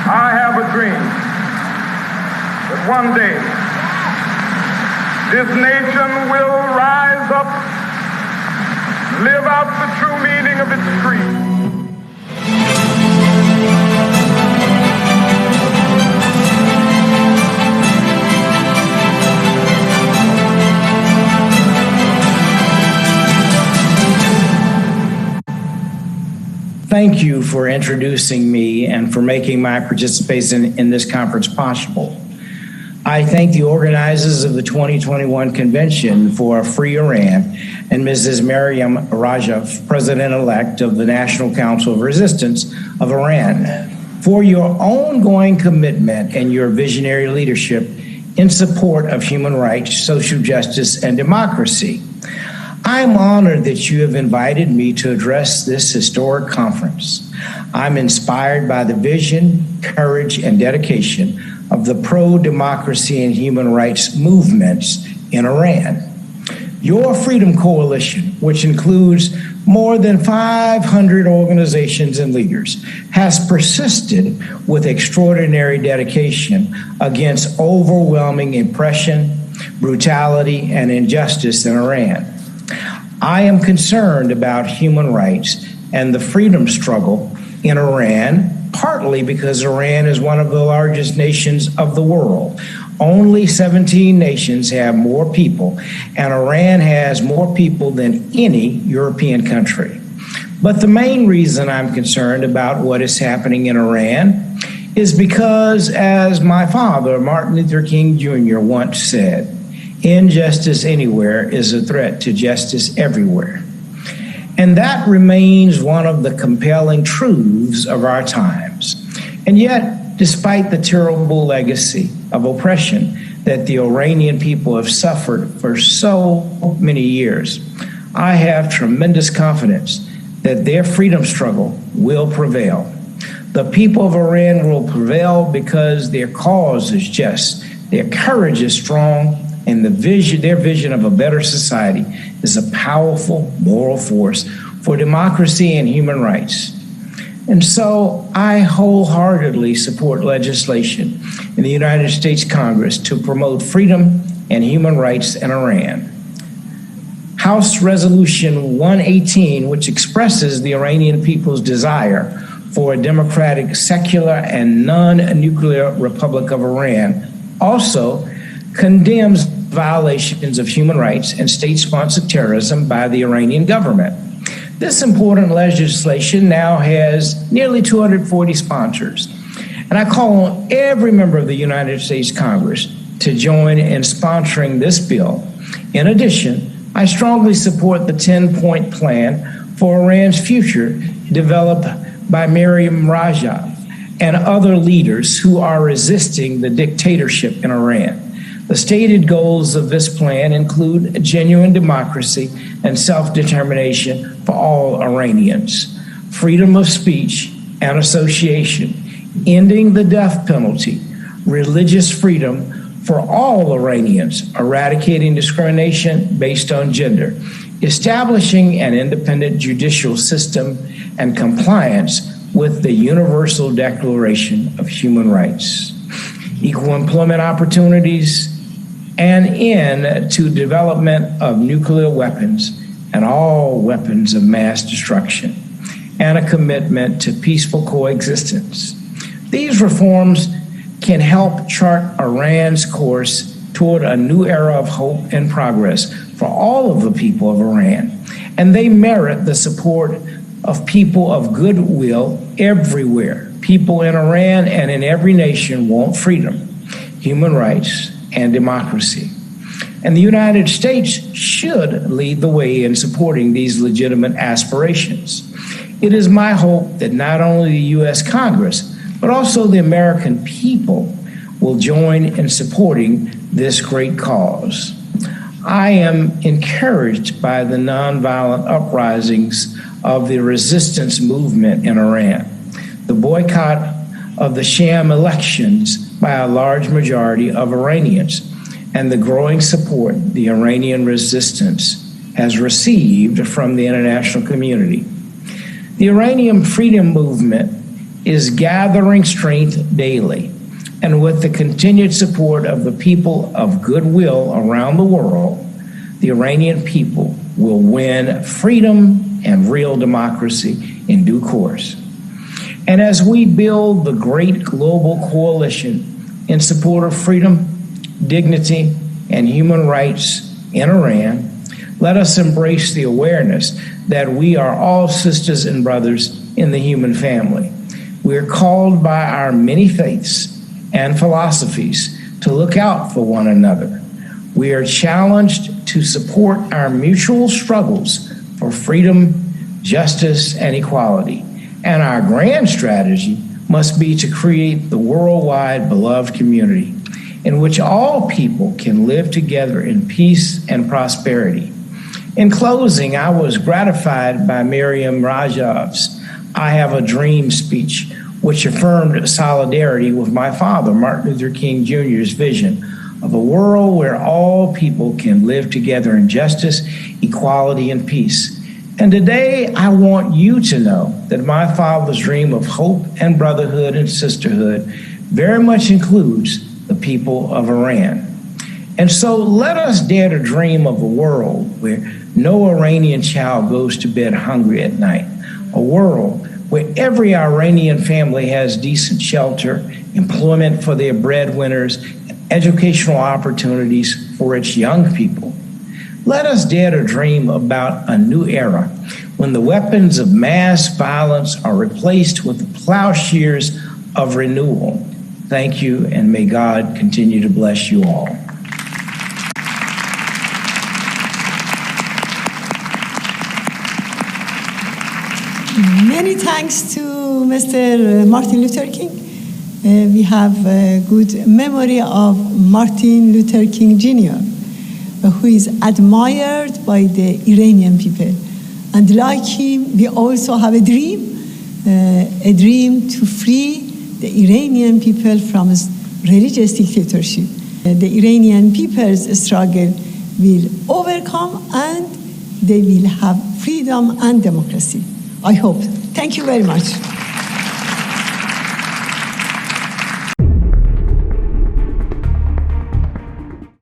I have a dream that one day this nation will rise up, live out the true meaning of its creed. Thank you for introducing me and for making my participation in this conference possible. I thank the organizers of the 2021 convention for a free Iran and Mrs. Maryam Rajavi, President-elect of the National Council of Resistance of Iran, for your ongoing commitment and your visionary leadership in support of human rights, social justice, and democracy. I'm honored that you have invited me to address this historic conference. I'm inspired by the vision, courage, and dedication of the pro-democracy and human rights movements in Iran. Your Freedom Coalition, which includes more than 500 organizations and leaders, has persisted with extraordinary dedication against overwhelming oppression, brutality, and injustice in Iran. I am concerned about human rights and the freedom struggle in Iran, partly because Iran is one of the largest nations of the world. Only 17 nations have more people, and Iran has more people than any European country. But the main reason I'm concerned about what is happening in Iran is because, as my father, Martin Luther King Jr., once said, injustice anywhere is a threat to justice everywhere. And that remains one of the compelling truths of our times. And yet, despite the terrible legacy of oppression that the Iranian people have suffered for so many years, I have tremendous confidence that their freedom struggle will prevail. The people of Iran will prevail because their cause is just, their courage is strong, and their vision of a better society is a powerful moral force for democracy and human rights. And so I wholeheartedly support legislation in the United States Congress to promote freedom and human rights in Iran. House Resolution 118, which expresses the Iranian people's desire for a democratic, secular, and non-nuclear Republic of Iran, also condemns violations of human rights and state-sponsored terrorism by the Iranian government. This important legislation now has nearly 240 sponsors, and I call on every member of the United States Congress to join in sponsoring this bill. In addition, I strongly support the 10-point plan for Iran's future developed by Maryam Rajavi and other leaders who are resisting the dictatorship in Iran. The stated goals of this plan include genuine democracy and self-determination for all Iranians, freedom of speech and association, ending the death penalty, religious freedom for all Iranians, eradicating discrimination based on gender, establishing an independent judicial system, and compliance with the Universal Declaration of Human Rights, equal employment opportunities, and end to development of nuclear weapons and all weapons of mass destruction, and a commitment to peaceful coexistence. These reforms can help chart Iran's course toward a new era of hope and progress for all of the people of Iran, and they merit the support of people of goodwill everywhere. People in Iran and in every nation want freedom, human rights, and democracy. And the United States should lead the way in supporting these legitimate aspirations. It is my hope that not only the U.S. Congress, but also the American people will join in supporting this great cause. I am encouraged by the nonviolent uprisings of the resistance movement in Iran, the boycott of the sham elections by a large majority of Iranians, and the growing support the Iranian resistance has received from the international community. The Iranian freedom movement is gathering strength daily. And with the continued support of the people of goodwill around the world, the Iranian people will win freedom and real democracy in due course. And as we build the great global coalition in support of freedom, dignity, and human rights in Iran, let us embrace the awareness that we are all sisters and brothers in the human family. We are called by our many faiths and philosophies to look out for one another. We are challenged to support our mutual struggles for freedom, justice, and equality. And our grand strategy must be to create the worldwide beloved community in which all people can live together in peace and prosperity. In closing, I was gratified by Maryam Rajavi's "I Have a Dream" speech, which affirmed solidarity with my father, Martin Luther King Jr.'s vision of a world where all people can live together in justice, equality, and peace. And today, I want you to know that my father's dream of hope and brotherhood and sisterhood very much includes the people of Iran. And so let us dare to dream of a world where no Iranian child goes to bed hungry at night, a world where every Iranian family has decent shelter, employment for their breadwinners, and educational opportunities for its young people. Let us dare to dream about a new era when the weapons of mass violence are replaced with the plowshares of renewal. Thank you, and may God continue to bless you all. Many thanks to Mr. Martin Luther King. We have a good memory of Martin Luther King Jr., who is admired by the Iranian people. And like him, we also have a dream to free the Iranian people from religious dictatorship. The Iranian people's struggle will overcome and they will have freedom and democracy. I hope. Thank you very much.